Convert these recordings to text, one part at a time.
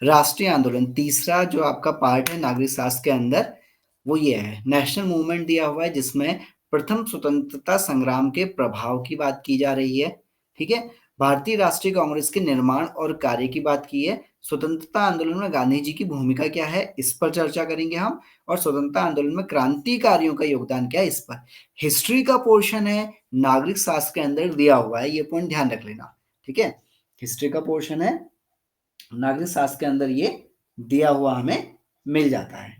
राष्ट्रीय आंदोलन तीसरा जो आपका पार्ट है नागरिक शास्त्र के अंदर, वो ये है। नेशनल मूवमेंट दिया हुआ है जिसमें प्रथम स्वतंत्रता संग्राम के प्रभाव की बात की जा रही है। ठीक है, भारतीय राष्ट्रीय कांग्रेस के निर्माण और कार्य की बात की है। स्वतंत्रता आंदोलन में गांधी जी की भूमिका क्या है, इस पर चर्चा करेंगे हम। और स्वतंत्रता आंदोलन में क्रांतिकारियों का योगदान क्या है, इस पर। हिस्ट्री का पोर्शन है नागरिक शास्त्र के अंदर दिया हुआ है, ये पॉइंट ध्यान रख लेना। ठीक है, हिस्ट्री का पोर्शन है नागरिक शास्त्र के अंदर, ये दिया हुआ हमें मिल जाता है।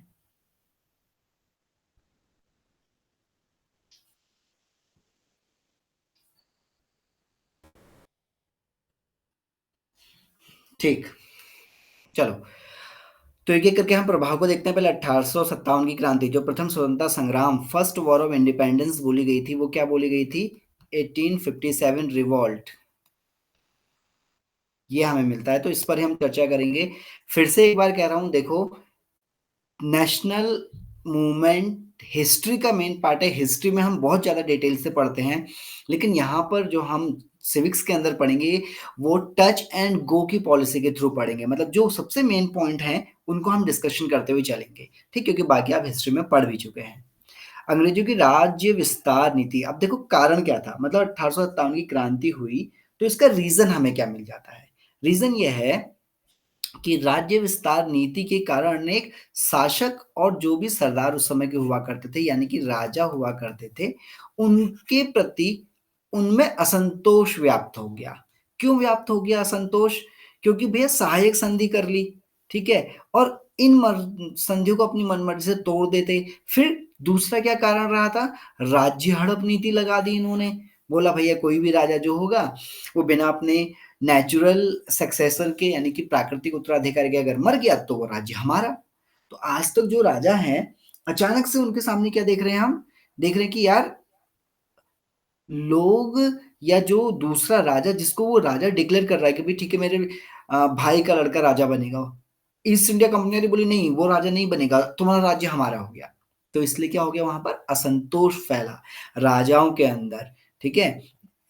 ठीक, चलो तो एक एक करके हम प्रभाव को देखते हैं। पहले 1857 की क्रांति, जो प्रथम स्वतंत्रता संग्राम, फर्स्ट वॉर ऑफ इंडिपेंडेंस बोली गई थी, वो क्या बोली गई थी, 1857 रिवॉल्ट, ये हमें मिलता है, तो इस पर हम चर्चा करेंगे। फिर से एक बार कह रहा हूं, देखो नेशनल मूवमेंट हिस्ट्री का मेन पार्ट है। हिस्ट्री में हम बहुत ज़्यादा डिटेल से पढ़ते हैं, लेकिन यहाँ पर जो हम सिविक्स के अंदर पढ़ेंगे वो टच एंड गो की पॉलिसी के थ्रू पढ़ेंगे। मतलब जो सबसे मेन पॉइंट हैं उनको हम डिस्कशन करते हुए चलेंगे, ठीक, क्योंकि बाकी आप हिस्ट्री में पढ़ भी चुके हैं। अंग्रेजों की राज्य विस्तार नीति, अब देखो कारण क्या था, मतलब 1857 की क्रांति हुई तो इसका रीजन हमें क्या मिल जाता है। रीजन ये है कि राज्य विस्तार नीति के कारण अनेक शासक और जो भी सरदार उस समय के हुआ करते थे, यानी कि राजा हुआ करते थे, उनके प्रति उनमें असंतोष व्याप्त हो गया। क्यों व्याप्त हो गया असंतोष? क्योंकि भैया सहायक संधि कर ली, ठीक है, और इन संधियों को अपनी मनमर्जी से तोड़ देते। फिर दूसरा क्या कारण रहा था, राज्य हड़प नीति लगा दी इन्होंने। बोला भैया कोई भी राजा जो होगा वो बिना अपने नेचुरल सक्सेसर के, यानी कि प्राकृतिक उत्तराधिकारी के अगर मर गया तो वो राज्य हमारा। तो आज तक जो राजा हैं, अचानक से उनके सामने क्या देख रहे हैं, हम देख रहे हैं कि यार लोग, या जो दूसरा राजा जिसको वो राजा डिक्लेयर कर रहा है कि भाई ठीक है मेरे भाई का लड़का राजा बनेगा, ईस्ट इंडिया कंपनी ने बोली नहीं वो राजा नहीं बनेगा, तुम्हारा राज्य हमारा हो गया। तो इसलिए क्या हो गया, वहां पर असंतोष फैला राजाओं के अंदर। ठीक है,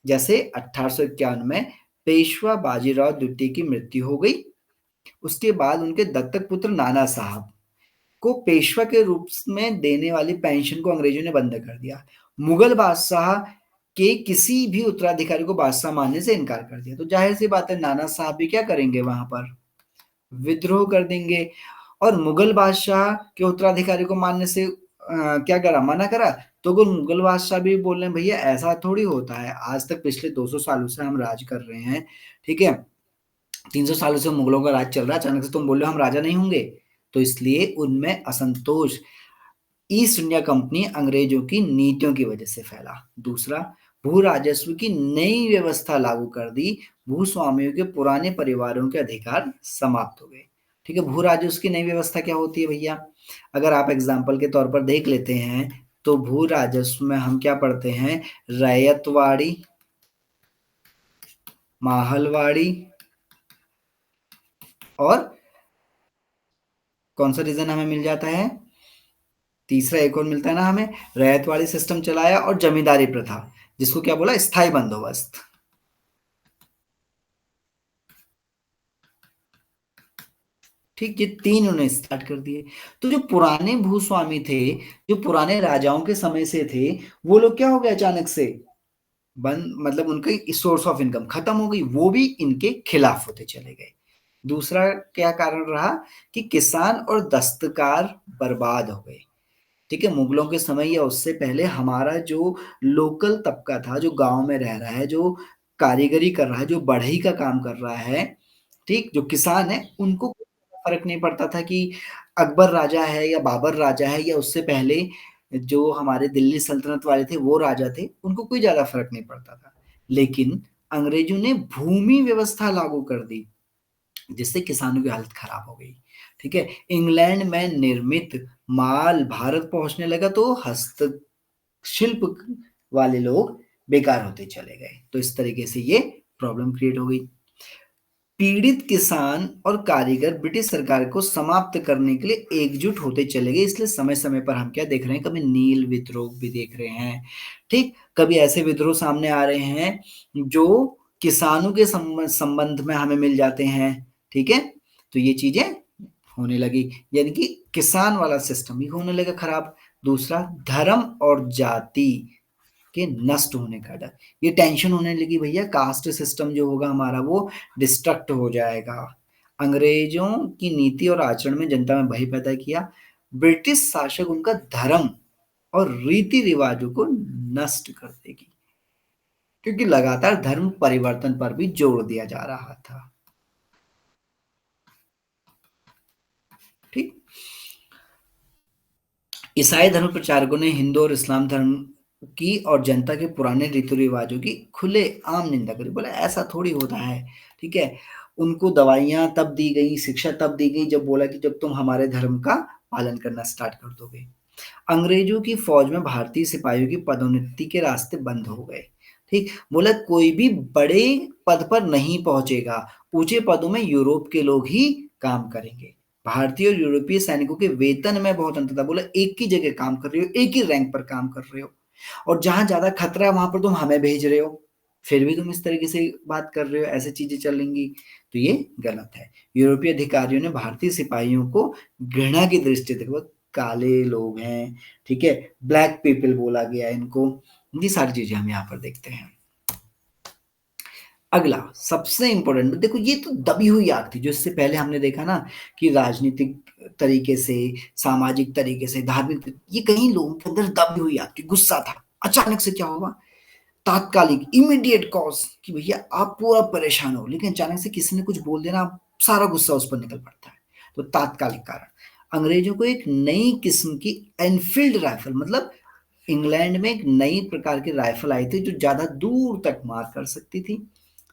जैसे 1851 में पेशवा बाजीराव द्वितीय की मृत्यु हो गई। उसके बाद उनके दत्तक पुत्र नाना साहब को पेशवा के रूप में देने वाली पेंशन को अंग्रेजों ने बंद कर दिया। मुगल बादशाह के किसी भी उत्तराधिकारी को बादशाह मानने से इनकार कर दिया। तो जाहिर सी बात है नाना साहब भी क्या करेंगे, वहां पर विद्रोह कर देंगे। और मुगल बादशाह के उत्तराधिकारी को मानने से क्या करा, मना करा। तो मुगल बादशाह भी बोल रहे हैं भैया ऐसा थोड़ी होता है, आज तक पिछले 200 सालों से हम राज कर रहे हैं, ठीक है, 300 सालों से मुगलों का राज चल रहा है, अचानक से तुम बोल रहे हो हम राजा नहीं होंगे। तो इसलिए उनमें असंतोष ईस्ट इंडिया कंपनी अंग्रेजों की नीतियों की वजह से फैला। दूसरा, भू राजस्व की नई व्यवस्था लागू कर दी, भूस्वामियों के पुराने परिवारों के अधिकार समाप्त हो गए। ठीक है, भू राजस्व की नई व्यवस्था क्या होती है भैया, अगर आप एग्जाम्पल के तौर पर देख लेते हैं तो भू राजस्व में हम क्या पढ़ते हैं, रैयतवाड़ी, माहलवाड़ी, और कौन सा रीजन हमें मिल जाता है, तीसरा एक और मिलता है ना हमें, रैयतवाड़ी सिस्टम चलाया और जमींदारी प्रथा, जिसको क्या बोला, स्थायी बंदोबस्त। ठीक, ये तीन उन्होंने स्टार्ट कर दिए। तो जो पुराने भूस्वामी थे, जो पुराने राजाओं के समय से थे, वो लोग क्या हो गए अचानक से, बंद, मतलब उनकी सोर्स ऑफ इनकम खत्म हो गई, वो भी इनके खिलाफ होते चले गए। दूसरा क्या कारण रहा कि किसान और दस्तकार बर्बाद हो गए। ठीक है, मुगलों के समय या उससे पहले हमारा जो लोकल तबका था, जो गांव में रह रहा है, जो कारीगरी कर रहा है, जो बढ़ई का काम कर रहा है, ठीक, जो किसान है, उनको कोई फर्क नहीं पड़ता था कि अकबर राजा है या बाबर राजा है या उससे पहले जो हमारे दिल्ली सल्तनत वाले थे वो राजा थे, उनको कोई ज्यादा फर्क नहीं पड़ता था। लेकिन अंग्रेजों ने भूमि व्यवस्था लागू कर दी जिससे किसानों की हालत खराब हो गई। ठीक है, इंग्लैंड में निर्मित माल भारत पहुंचने लगा तो हस्तशिल्प वाले लोग बेकार होते चले गए। तो इस तरीके से ये प्रॉब्लम क्रिएट हो गई। पीड़ित किसान और कारीगर ब्रिटिश सरकार को समाप्त करने के लिए एकजुट होते चले गए। इसलिए समय समय पर हम क्या देख रहे हैं, कभी नील विद्रोह भी देख रहे हैं, ठीक, कभी ऐसे विद्रोह सामने आ रहे हैं जो किसानों के संबंध में हमें मिल जाते हैं। ठीक है, तो ये चीजें होने लगी, यानी कि किसान वाला सिस्टम भी होने लगा खराब। दूसरा, धर्म और जाति के नष्ट होने का डर, ये टेंशन होने लगी भैया कास्ट सिस्टम जो होगा हमारा वो डिस्ट्रक्ट हो जाएगा। अंग्रेजों की नीति और आचरण में जनता में भय पैदा किया। ब्रिटिश शासक उनका धर्म और रीति रिवाजों को नष्ट कर देगी, क्योंकि लगातार धर्म परिवर्तन पर भी जोर दिया जा रहा था। ठीक। ईसाई धर्म प्रचारकों ने हिंदू और इस्लाम धर्म की और जनता के पुराने रीति रिवाजों की खुले आम निंदा करी, बोला ऐसा थोड़ी होता है। ठीक है, उनको दवाइयां तब दी गई, शिक्षा तब दी गई जब बोला कि जब तुम हमारे धर्म का पालन करना स्टार्ट कर दोगे। अंग्रेजों की फौज में भारतीय सिपाहियों की पदोन्नति के रास्ते बंद हो गए। ठीक, बोला कोई भी बड़े पद पर नहीं पहुंचेगा, ऊंचे पदों में यूरोप के लोग ही काम करेंगे। भारतीय और यूरोपीय सैनिकों के वेतन में बहुत अंतर था, बोला एक ही जगह काम कर रहे हो, एक ही रैंक पर काम कर रहे हो, और जहां ज्यादा खतरा है वहां पर तुम हमें भेज रहे हो, फिर भी तुम इस तरीके से बात कर रहे हो, ऐसी चीजें चलेंगी, तो ये गलत है। यूरोपीय अधिकारियों ने भारतीय सिपाहियों को घृणा की दृष्टि से देखो, काले लोग हैं, ठीक है, ब्लैक पीपल बोला गया इनको, ये सारी चीजें हम यहाँ पर देखते हैं। अगला सबसे इंपॉर्टेंट देखो, ये तो दबी हुई आग थी, जो इससे पहले हमने देखा ना कि राजनीतिक तरीके से, सामाजिक तरीके से, धार्मिक, ये कहीं लोगों के अंदर दबी हुई आग थी, गुस्सा था। अचानक से क्या हुआ, तात्कालिक इमीडिएट कॉज कि भैया आप पूरा परेशान हो, लेकिन अचानक से किसी ने कुछ बोल देना, सारा गुस्सा उस पर निकल पड़ता है। तो तात्कालिक कारण, अंग्रेजों को एक नई किस्म की एनफील्ड राइफल, मतलब इंग्लैंड में एक नई प्रकार की राइफल आई थी जो ज्यादा दूर तक मार कर सकती थी।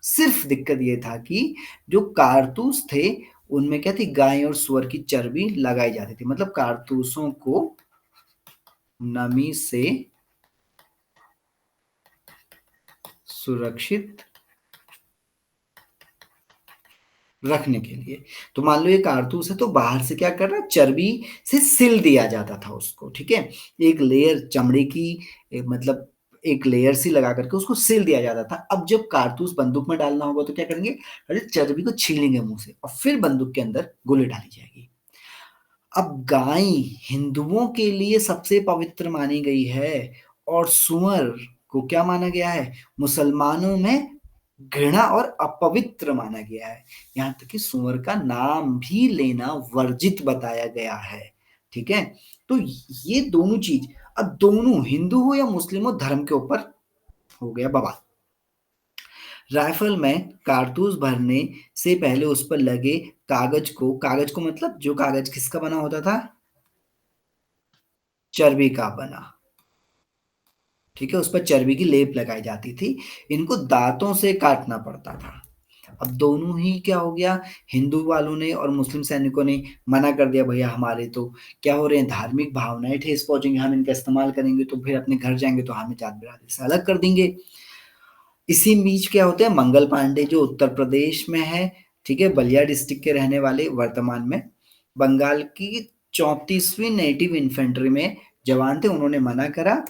सिर्फ दिक्कत ये था कि जो कारतूस थे उनमें क्या थी, गाय और सुअर की चर्बी लगाई जाती थी, मतलब कारतूसों को नमी से सुरक्षित रखने के लिए। तो मान लो ये कारतूस है, तो बाहर से क्या कर रहा है, चर्बी से सिल दिया जाता था उसको, ठीक है, एक लेयर चमड़े की, मतलब एक लेयर सी लगा करके उसको सिल दिया जाता था। अब जब कारतूस बंदूक में डालना होगा तो क्या करेंगे, अरे चर्बी को छीलेंगे मुंह से और फिर बंदूक के अंदर गोली डाली जाएगी। अब गाय हिंदुओं के लिए सबसे पवित्र मानी गई है, और सुअर को क्या माना गया है, मुसलमानों में घृणा और अपवित्र माना गया है। यहाँ तक कि सुअर का नाम भी लेना वर्जित बताया गया है। ठीक है, तो ये दोनों चीज, अब दोनों हिंदू हो या मुस्लिम हो, धर्म के ऊपर हो गया बवाल। राइफल में कारतूस भरने से पहले उस पर लगे कागज को मतलब जो कागज किसका बना होता था, चर्बी का बना, ठीक है, उस पर चर्बी की लेप लगाई जाती थी, इनको दांतों से काटना पड़ता था। अब दोनों ही क्या हो गया, हिंदू वालों ने और मुस्लिम सैनिकों ने मना कर दिया, भैया हमारे तो क्या हो रहे हैं, धार्मिक भावनाएं ठेस पहुंचेंगे, हम इनका इस्तेमाल करेंगे तो फिर अपने घर जाएंगे तो हमें जात बिरादरी से अलग कर देंगे। इसी बीच क्या होते हैं, मंगल पांडे जो उत्तर प्रदेश में है, ठीक है, बलिया डिस्ट्रिक्ट के रहने वाले, वर्तमान में बंगाल की 34वीं नेटिव इन्फेंट्री में जवान थे, उन्होंने मना करा।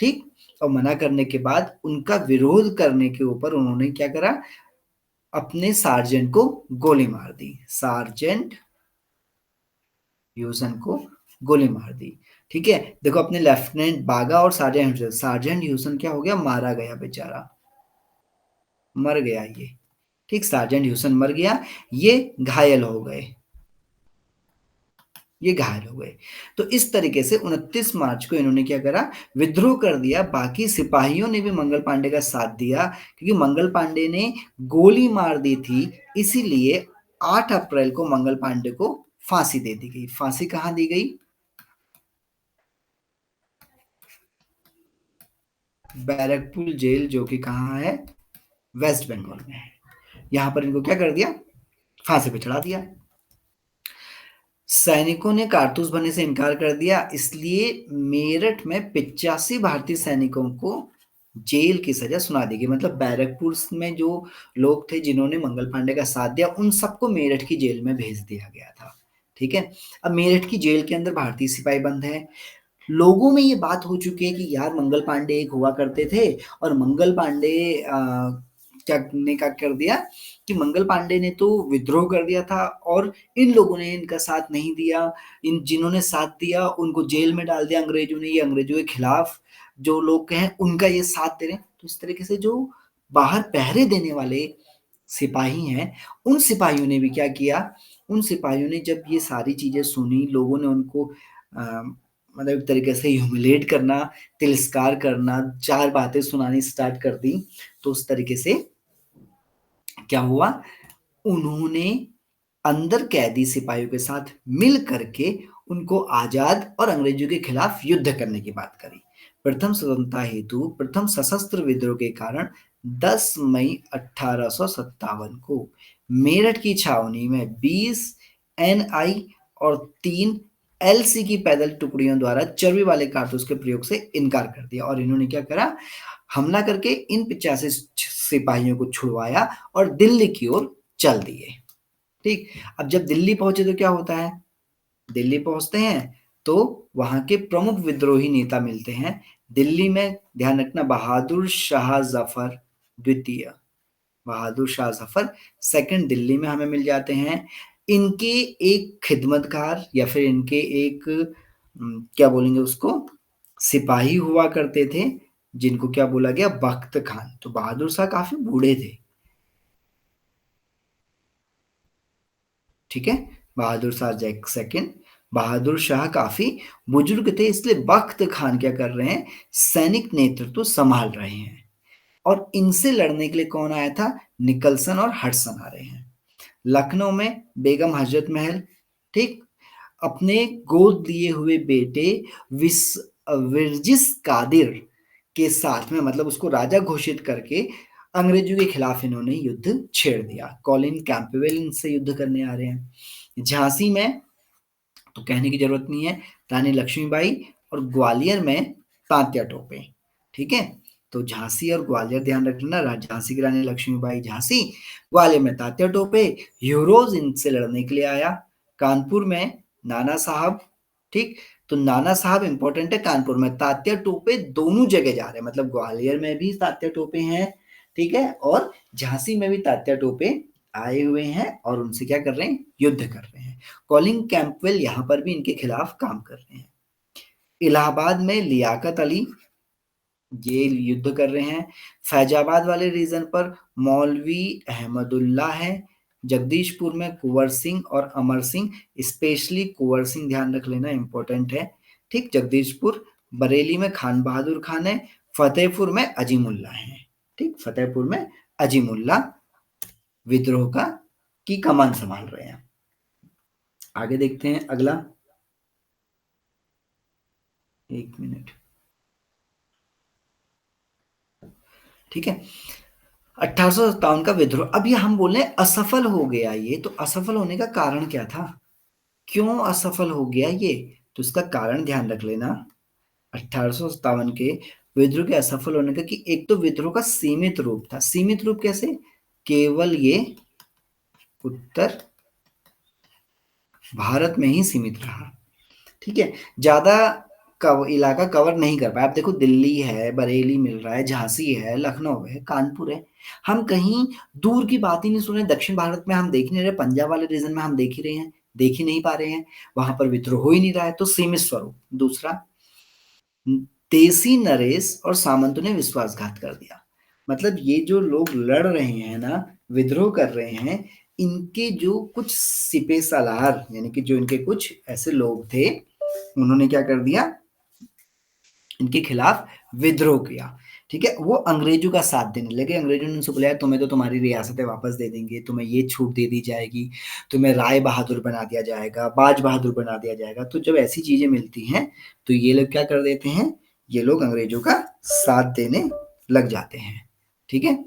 ठीक, और मना करने के बाद उनका विरोध करने के ऊपर उन्होंने क्या करा, अपने सार्जेंट को गोली मार दी, सार्जेंट ह्यूसन को गोली मार दी। ठीक है, देखो अपने लेफ्टिनेंट बागा और सार्जेंट ह्यूसन क्या हो गया, मारा गया बेचारा, मर गया ये। ठीक, सार्जेंट ह्यूसन मर गया, ये घायल हो गए, ये घायल हो गए। तो इस तरीके से 29 मार्च को इन्होंने क्या करा, विद्रोह कर दिया। बाकी सिपाहियों ने भी मंगल पांडे का साथ दिया, क्योंकि मंगल पांडे ने गोली मार दी थी, इसीलिए 8 अप्रैल को मंगल पांडे को फांसी दे दी गई। फांसी कहां दी गई, बैरकपुर जेल, जो कि कहाँ है, वेस्ट बंगाल में है। यहां पर इनको क्या कर दिया, फांसी पे चढ़ा दिया। सैनिकों ने कारतूस भरने से इनकार कर दिया, इसलिए मेरठ में 85 भारतीय सैनिकों को जेल की सजा सुना दी गई। मतलब बैरकपुर में जो लोग थे जिन्होंने मंगल पांडे का साथ दिया, उन सबको मेरठ की जेल में भेज दिया गया था। ठीक है, अब मेरठ की जेल के अंदर भारतीय सिपाही बंद है। लोगों में ये बात हो चुकी है कि यार मंगल पांडे एक हुआ करते थे, और मंगल पांडे क्या ने क्या कर दिया कि मंगल पांडे ने तो विद्रोह कर दिया था और इन लोगों ने इनका साथ नहीं दिया। इन जिन्होंने साथ दिया उनको जेल में डाल दिया अंग्रेजों ने, ये अंग्रेजों के खिलाफ जो लोग हैं उनका ये साथ दे रहे हैं। तो इस तरीके से जो बाहर पहरे देने वाले सिपाही हैं, उन सिपाहियों ने भी क्या किया, उन सिपाहियों ने जब ये सारी चीज़ें सुनी, लोगों ने उनको मतलब एक तरीके से ह्यूमिलिएट करना, तिरस्कार करना, 4 बातें सुनानी स्टार्ट कर दी, तो उस तरीके से क्या हुआ, उन्होंने अंदर कैदी सिपाहियों के साथ मिल करके उनको आज़ाद और अंग्रेजों के खिलाफ युद्ध करने की बात करी। प्रथम स्वतंत्रता हेतु प्रथम सशस्त्र विद्रोह के कारण 10 मई 1857 को मेरठ की छावनी में 20 एनआई और 3 एलसी की पैदल टुकड़ियों द्वारा चर्बी वाले कारतूस के प्रयोग से इनकार कर दिया और इन्होंने क्या करा, हमला करके इन 85 सिपाहियों को छुड़वाया और दिल्ली की ओर चल दिए। ठीक, अब जब दिल्ली पहुंचे तो क्या होता है, दिल्ली पहुंचते हैं तो वहां के प्रमुख विद्रोही नेता मिलते हैं। दिल्ली में ध्यान रखना बहादुर शाह जफर द्वितीय, बहादुर शाह जफर सेकंड दिल्ली में हमें मिल जाते हैं। इनके एक खिदमतकार या फिर इनके एक क्या बोलेंगे उसको, सिपाही हुआ करते थे जिनको क्या बोला गया, बख्त खान। तो बहादुर शाह काफी बूढ़े थे, ठीक है, बहादुर शाह सेकंड, बहादुर शाह काफी बुजुर्ग थे, इसलिए बख्त खान क्या कर रहे हैं, सैनिक नेतृत्व संभाल रहे हैं। और इनसे लड़ने के लिए कौन आया था, निकलसन और हडसन आ रहे हैं। लखनऊ में बेगम हजरत महल, ठीक, अपने गोद लिए हुए बेटे विस विरजिस कादिर के साथ में, मतलब उसको राजा घोषित करके अंग्रेजों के खिलाफ इन्होंने युद्ध छेड़ दिया। कॉलिन कैंपबेल इनसे युद्ध करने आ रहे हैं। झांसी में तो कहने की जरूरत नहीं है, रानी लक्ष्मीबाई, और ग्वालियर में तात्या टोपे, ठीक है। तो झांसी और ग्वालियर ध्यान रखना, झांसी की रानी लक्ष्मीबाई झांसी, ग्वालियर में तात्या टोपे, यूरोज इनसे लड़ने के लिए आया। कानपुर में नाना साहब, ठीक, तो नाना साहब इंपॉर्टेंट है, कानपुर में तात्या टोपे दोनों जगह जा रहे हैं, मतलब ग्वालियर में भी तात्या टोपे हैं, ठीक है, और झांसी में भी तात्या टोपे आए हुए हैं और उनसे क्या कर रहे हैं, युद्ध कर रहे हैं। कॉलिन कैंपवेल यहां पर भी इनके खिलाफ काम कर रहे हैं। इलाहाबाद में लियाकत अली ये युद्ध कर रहे हैं। फैजाबाद वाले रीजन पर मौलवी अहमदुल्ला है। जगदीशपुर में कुंवर सिंह और अमर सिंह, स्पेशली कुंवर सिंह ध्यान रख लेना, इंपॉर्टेंट है, ठीक। जगदीशपुर, बरेली में खान बहादुर खान है। फतेहपुर में अजीमुल्ला है, ठीक, फतेहपुर में अजीमुल्ला विद्रोह का की कमान संभाल रहे हैं। आगे देखते हैं अगला, एक मिनट, ठीक है। 1857 का विद्रोह, अब ये हम बोले असफल हो गया, ये तो असफल होने का कारण क्या था, क्यों असफल हो गया ये, तो इसका कारण ध्यान रख लेना। 1857 के विद्रोह के असफल होने का कि एक तो विद्रोह का सीमित रूप था, सीमित रूप कैसे, केवल ये उत्तर भारत में ही सीमित रहा, ठीक है, ज्यादा इलाका कवर नहीं कर पाया। आप देखो दिल्ली है, बरेली मिल रहा है, झांसी है, लखनऊ है, कानपुर है, हम कहीं दूर की बात ही नहीं सुन रहे। दक्षिण भारत में हम देख नहीं रहे, पंजाब वाले रीजन में हम देख ही रहे हैं, देख ही नहीं पा रहे हैं, वहां पर विद्रोह हो ही नहीं रहा है, तो सीमित स्वरूप। दूसरा, देसी नरेश और सामंतों ने विश्वासघात कर दिया, मतलब ये जो लोग लड़ रहे हैं ना, विद्रोह कर रहे हैं, इनके जो कुछ सिपे सालार यानी कि जो इनके कुछ ऐसे लोग थे, उन्होंने क्या कर दिया, इनके खिलाफ विद्रोह किया, ठीक है। वो अंग्रेजों का साथ देने लगे, अंग्रेजों ने उनसे बोला तुम्हें तो तुम्हारी रियासतें वापस दे देंगे, तुम्हें ये छूट दे दी जाएगी, तुम्हें राय बहादुर बना दिया जाएगा, बाज बहादुर बना दिया जाएगा। तो जब ऐसी चीजें मिलती हैं तो ये लोग क्या कर देते हैं, ये लोग अंग्रेजों का साथ देने लग जाते हैं, ठीक है।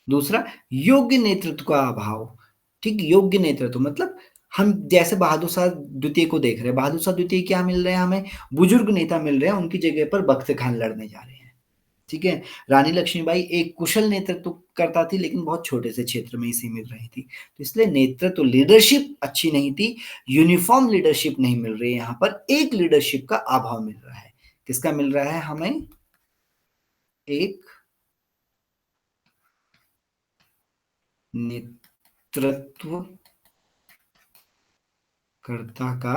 दूसरा, योग्य नेतृत्व का अभाव, ठीक, योग्य नेतृत्व मतलब हम जैसे बहादुर शाह द्वितीय को देख रहे हैं, बहादुर शाह द्वितीय क्या मिल रहे हैं हमें, बुजुर्ग नेता मिल रहे हैं, उनकी जगह पर बख्त खान लड़ने जा रहे हैं, ठीक है। रानी लक्ष्मीबाई एक कुशल नेतृत्व करता थी लेकिन बहुत छोटे से क्षेत्र में ही सीमित रही थी, तो इसलिए नेतृत्व लीडरशिप अच्छी नहीं थी, यूनिफॉर्म लीडरशिप नहीं मिल रही है, यहाँ पर एक लीडरशिप का अभाव मिल रहा है। किसका मिल रहा है हमें, एक नेतृत्व कर्ता का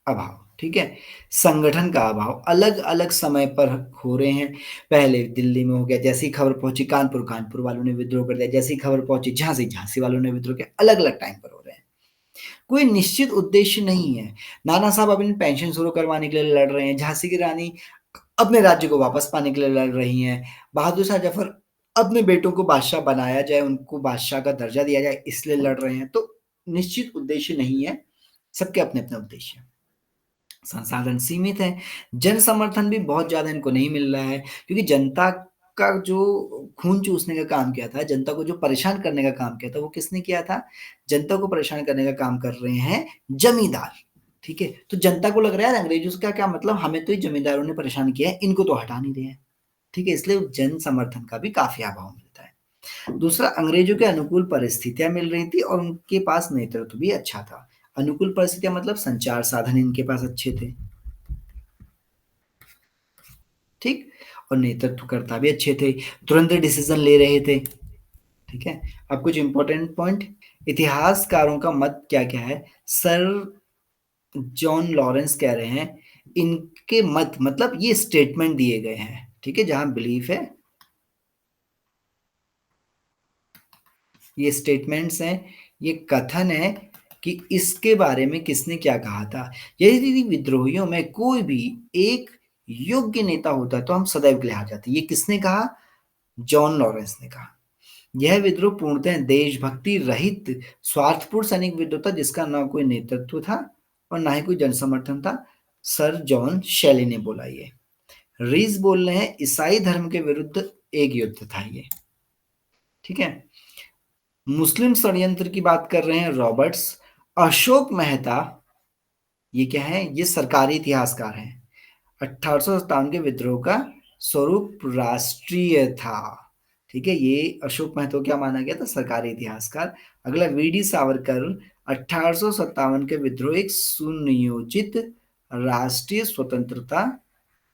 अभाव, ठीक है। संगठन का अभाव अलग अलग समय पर हो रहे हैं। पहले दिल्ली में हो गया, जैसी खबर पहुंची कानपुर, कानपुर वालों ने विद्रोह कर दिया, जैसी खबर पहुंची झांसी, झांसी वालों ने विद्रोह किया। अलग अलग टाइम पर हो रहे हैं, कोई निश्चित उद्देश्य नहीं है। नाना साहब अपनी पेंशन शुरू करवाने के लिए लड़ रहे हैं, झांसी की रानी अपने राज्य को वापस पाने के लिए लड़ रही हैं, बहादुर शाह जफर अपने बेटों को बादशाह बनाया जाए, उनको बादशाह का दर्जा दिया जाए, इसलिए लड़ रहे हैं। तो निश्चित उद्देश्य नहीं है, सबके अपने अपने उद्देश्य हैं। संसाधन सीमित है, जन समर्थन भी बहुत ज्यादा इनको नहीं मिल रहा है, क्योंकि जनता का जो खून चूसने का काम किया था, जनता को जो परेशान करने का काम किया था, वो किसने किया था? जनता को परेशान करने का काम कर रहे हैं जमींदार, ठीक है। तो जनता को लग रहा है यार अंग्रेजों का क्या मतलब, हमें तो ये जमींदारों ने परेशान किया है, इनको तो हटा नहीं रहे हैं, ठीक है। इसलिए जन समर्थन का भी काफी अभाव मिलता है। दूसरा, अंग्रेजों के अनुकूल परिस्थितियां मिल रही थी और उनके पास नेतृत्व भी अच्छा था। अनुकूल परिस्थितियां मतलब संचार साधन इनके पास अच्छे थे, ठीक, और नेतृत्वकर्ता भी अच्छे थे, तुरंत डिसीजन ले रहे थे, ठीक है। अब कुछ इंपॉर्टेंट पॉइंट, इतिहासकारों का मत क्या क्या है। सर जॉन लॉरेंस कह रहे हैं, इनके मत मतलब ये स्टेटमेंट दिए गए हैं, ठीक है, जहां बिलीफ है, ये स्टेटमेंट्स हैं, ये कथन है कि इसके बारे में किसने क्या कहा था। यदि विद्रोहियों में कोई भी एक योग्य नेता होता तो हम सदैव के लिए हार जाते। ये किसने कहा? जॉन लॉरेंस ने कहा। यह विद्रोह पूर्णतः देशभक्ति रहित स्वार्थपूर्ण सैनिक विद्रोह था, जिसका ना कोई नेतृत्व था और ना ही कोई जनसमर्थन था। सर जॉन शैली ने बोला ये। रीस बोल रहे हैं ईसाई धर्म के विरुद्ध एक युद्ध था ये, ठीक है। मुस्लिम षड्यंत्र की बात कर रहे हैं रॉबर्ट्स। अशोक मेहता, ये क्या है? ये सरकारी इतिहासकार हैं। 1857 के विद्रोह का स्वरूप राष्ट्रीय था, ठीक है। ये अशोक महतो क्या माना गया था? सरकारी इतिहासकार। अगला, वीडी सावरकर। 1857 के विद्रोह एक सुनियोजित राष्ट्रीय स्वतंत्रता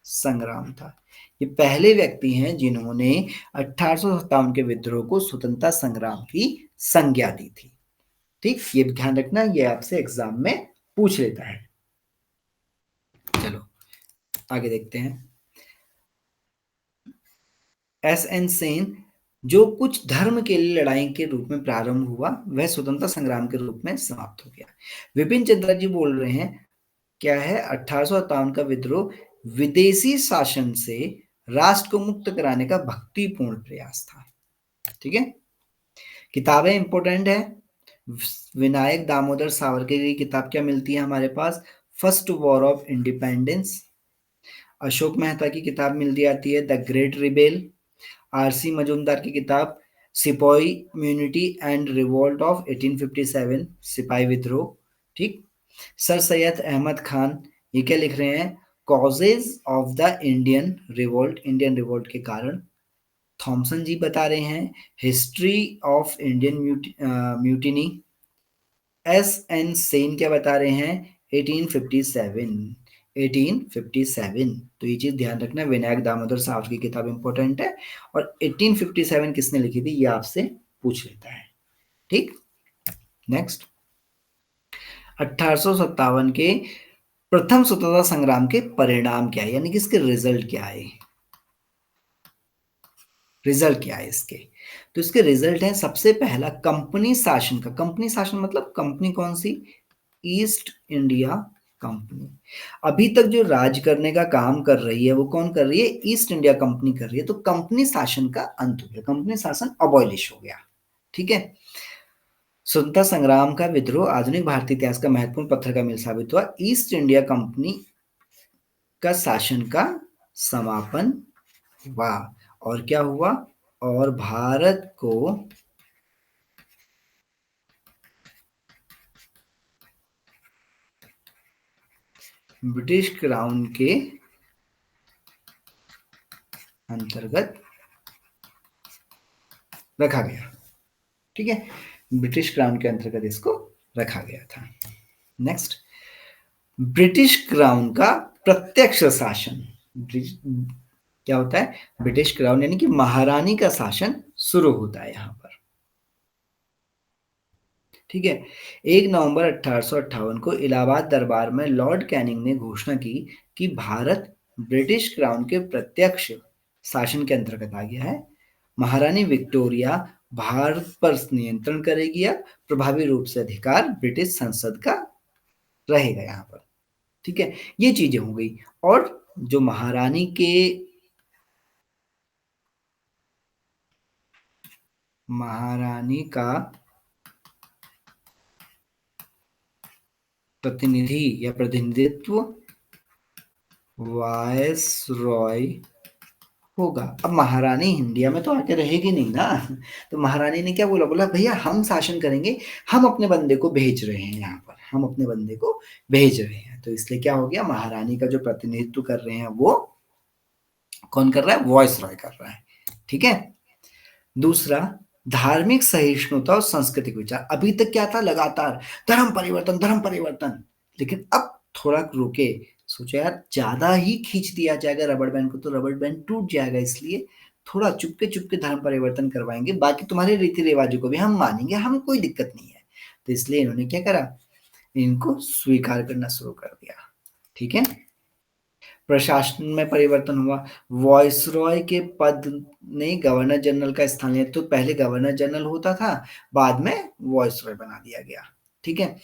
संग्राम था। ये पहले व्यक्ति हैं जिन्होंने 1857 के विद्रोह को स्वतंत्रता संग्राम की संज्ञा दी थी, ठीक। ये ध्यान रखना, ये आपसे एग्जाम में पूछ लेता है। चलो आगे देखते हैं। एस एन सेन, जो कुछ धर्म के लिए लड़ाई के रूप में प्रारंभ हुआ वह स्वतंत्रता संग्राम के रूप में समाप्त हो गया। विपिन चंद्र जी बोल रहे हैं, क्या है? 1857 का विद्रोह विदेशी शासन से राष्ट्र को मुक्त कराने का भक्तिपूर्ण प्रयास था, ठीक है। किताबें इंपॉर्टेंट है। विनायक दामोदर सावरकर की किताब क्या मिलती है हमारे पास? First war of independence. Ashok Mehta की किताब मिल जाती है the great rebel. RC Majumdar की किताब सिपाही इम्यूनिटी एंड रिवोल्ट ऑफ 1857, सिपाही विद्रोह, ठीक। सर सैयद अहमद खान ये क्या लिख रहे हैं? Causes of the Indian revolt, Indian revolt के कारण। थॉमसन जी बता रहे हैं history of Indian mutiny. S N Sen क्या बता रहे हैं? 1857, 1857। तो ये चीज ध्यान रखना, विनायक दामोदर सावरकर की किताब इंपॉर्टेंट है और 1857 किसने लिखी थी ये आपसे पूछ लेता है, ठीक। नेक्स्ट, 1857 के प्रथम स्वतंत्रता संग्राम के परिणाम क्या है, यानी कि इसके रिजल्ट क्या है? रिजल्ट क्या है इसके? तो इसके रिजल्ट है, सबसे पहला कंपनी शासन का। कंपनी शासन मतलब कंपनी कौन सी? East India company. अभी तक जो राज करने का काम कर रही है वो कौन कर रही है? ईस्ट इंडिया कंपनी कर रही है। तो कंपनी शासन का अंत हो गया, कंपनी शासन अबॉलिश हो गया, ठीक है। स्वतंत्रता संग्राम का विद्रोह आधुनिक भारतीय इतिहास का महत्वपूर्ण पत्थर का मील साबित हुआ। ईस्ट इंडिया कंपनी का शासन का समापन हुआ और क्या हुआ? और भारत को ब्रिटिश क्राउन के अंतर्गत रखा गया, ठीक है। ब्रिटिश क्राउन के अंतर्गत इसको रखा गया था। नेक्स्ट, ब्रिटिश क्राउन का प्रत्यक्ष शासन। क्या होता है? ब्रिटिश क्राउन यानी कि महारानी का शासन शुरू होता है यहां पर, ठीक है। 1 नवंबर 1858 को इलाहाबाद दरबार में लॉर्ड कैनिंग ने घोषणा की कि भारत ब्रिटिश क्राउन के प्रत्यक्ष शासन के अंतर्गत आ गया है। महारानी विक्टोरिया भारत पर नियंत्रण करेगी। अब प्रभावी रूप से अधिकार ब्रिटिश संसद का रहेगा यहाँ पर। ठीक है, ये चीजें हो गई। और जो महारानी का प्रतिनिधि या प्रतिनिधित्व वायसरॉय होगा। अब महारानी इंडिया में तो आके रहेगी नहीं ना, तो महारानी ने क्या बोला, बोला भैया हम शासन करेंगे, हम अपने बंदे को भेज रहे हैं यहाँ पर, हम अपने बंदे को भेज रहे हैं। तो इसलिए क्या हो गया, महारानी का जो प्रतिनिधित्व कर रहे हैं वो कौन कर रहा है, वॉइस रॉय कर रहा है। ठीक है। दूसरा, धार्मिक सहिष्णुता और सांस्कृतिक विचार। अभी तक क्या था, लगातार धर्म परिवर्तन, धर्म परिवर्तन, लेकिन अब थोड़ा रुके, सोचा यार ज्यादा ही खींच दिया जाएगा रबड़ बैंड को तो रबड़ बैंड टूट जाएगा, इसलिए थोड़ा चुपके चुपके धर्म परिवर्तन करवाएंगे, बाकी तुम्हारे रीति रिवाजों को भी हम मानेंगे, हम कोई दिक्कत नहीं है। तो इसलिए इन्होंने क्या करा, इनको स्वीकार करना शुरू कर दिया। ठीक है। प्रशासन में परिवर्तन हुआ। वॉइसरॉय के पद ने गवर्नर जनरल का स्थान लिया। तो पहले गवर्नर जनरल होता था, बाद में वॉइसरॉय बना दिया गया। ठीक है।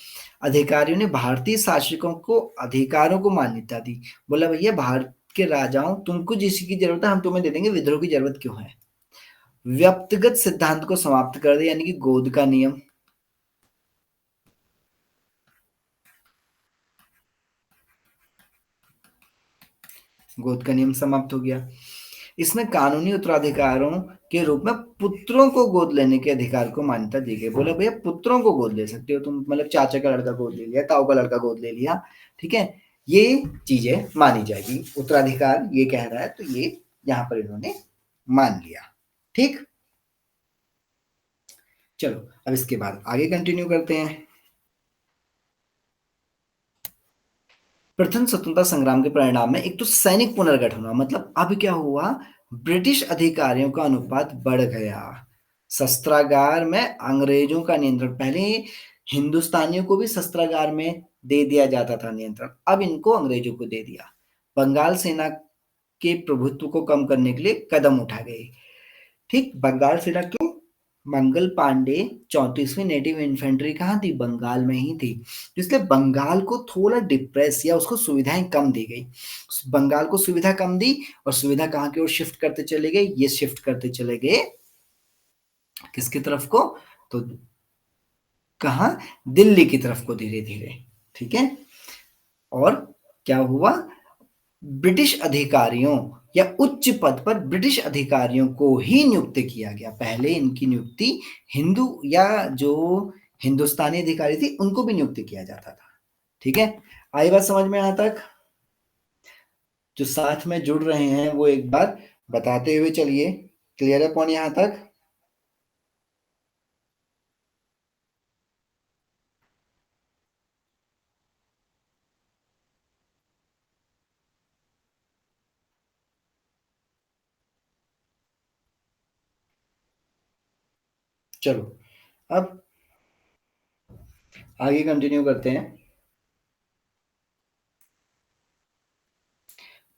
अधिकारियों ने भारतीय शासकों को अधिकारों को मान्यता दी। बोला भैया भारत के राजाओं, तुमको जिसकी जरूरत है हम तुम्हें दे देंगे, विद्रोह की जरूरत क्यों है। व्यक्तिगत सिद्धांत को समाप्त कर दिया, यानी कि गोद का नियम। गोद का नियम समाप्त हो गया। इसमें कानूनी उत्तराधिकारों के रूप में पुत्रों को गोद लेने के अधिकार को मान्यता दी गई। बोले भैया पुत्रों को गोद ले सकते हो तुम, मतलब चाचा का लड़का गोद ले लिया, ताऊ का लड़का गोद ले लिया। ठीक है, ये चीजें मानी जाएगी। उत्तराधिकार ये कह रहा है, तो ये यहाँ पर इन्होंने मान लिया। ठीक, चलो अब इसके बाद आगे कंटिन्यू करते हैं। प्रथम स्वतंत्रता संग्राम के परिणाम में एक तो सैनिक पुनर्गठन हुआ, मतलब अब क्या हुआ, ब्रिटिश अधिकारियों का अनुपात बढ़ गया। शस्त्रागार में अंग्रेजों का नियंत्रण, पहले हिंदुस्तानियों को भी शस्त्रागार में दे दिया जाता था नियंत्रण, अब इनको अंग्रेजों को दे दिया। बंगाल सेना के प्रभुत्व को कम करने के लिए कदम उठाए गए। ठीक, बंगाल सेना क्यों, मंगल पांडे 34वीं नेटिव इन्फेंट्री कहाँ थी, बंगाल में ही थी, इसलिए बंगाल को थोड़ा डिप्रेस या उसको सुविधाएं कम दी गई। बंगाल को सुविधा कम दी और सुविधा कहाँ की ओर शिफ्ट करते चले गए, ये शिफ्ट करते चले गए किसकी तरफ को, तो कहा, दिल्ली की तरफ को धीरे धीरे। ठीक है। और क्या हुआ, ब्रिटिश अधिकारियों या उच्च पद पर ब्रिटिश अधिकारियों को ही नियुक्त किया गया। पहले इनकी नियुक्ति हिंदू या जो हिंदुस्तानी अधिकारी थी उनको भी नियुक्त किया जाता था। ठीक है, आई बात समझ में यहाँ तक। जो साथ में जुड़ रहे हैं वो एक बार बताते हुए चलिए, क्लियर है पॉइंट यहाँ तक। चलो अब आगे कंटिन्यू करते हैं।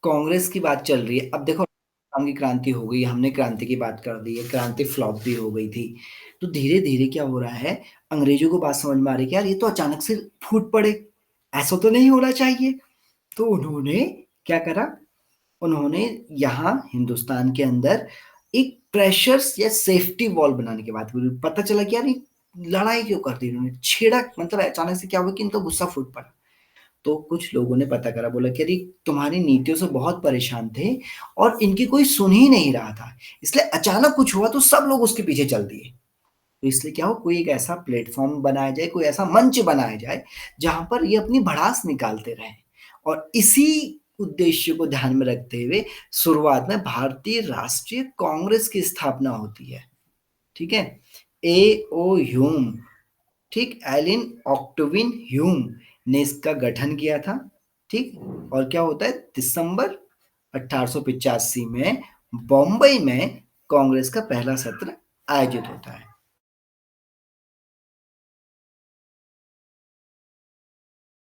कांग्रेस की बात चल रही है। अब देखो आम की क्रांति हो गई, हमने क्रांति की बात कर दी है, क्रांति फ्लॉप भी हो गई थी। तो धीरे धीरे क्या हो रहा है, अंग्रेजों को बात समझ में आ रही है कि यार ये तो अचानक से फूट पड़े, ऐसा तो नहीं होना चाहिए। तो उन्होंने क्या करा, उन्होंने यहाँ हिंदुस्तान के अंदर एक प्रेशर्स या सेफ्टी वॉल बनाने की बात करी। पता चला कि यार ये लड़ाई क्यों कर दी इन्होंने, छेड़ा, मतलब अचानक से क्या हुआ कि इनको गुस्सा फूट पड़ा। तो कुछ लोगों ने पता करा, बोला कि अरे तुम्हारी नीतियों से बहुत परेशान थे और इनकी कोई सुन ही नहीं रहा था, इसलिए अचानक कुछ हुआ तो सब लोग उसके पीछे चल दिए। तो इसलिए क्या हो, कोई एक ऐसा प्लेटफॉर्म बनाया जाए, कोई ऐसा मंच बनाया जाए जहां पर ये अपनी भड़ास निकालते रहें। और इसी उद्देश्य को ध्यान में रखते हुए शुरुआत में भारतीय राष्ट्रीय कांग्रेस की स्थापना होती है। ठीक है, ए ओ ह्यूम, ठीक, एलिन ऑक्टविन ह्यूम ने इसका गठन किया था। ठीक, और क्या होता है, दिसंबर 1885 में बॉम्बई में कांग्रेस का पहला सत्र आयोजित होता है।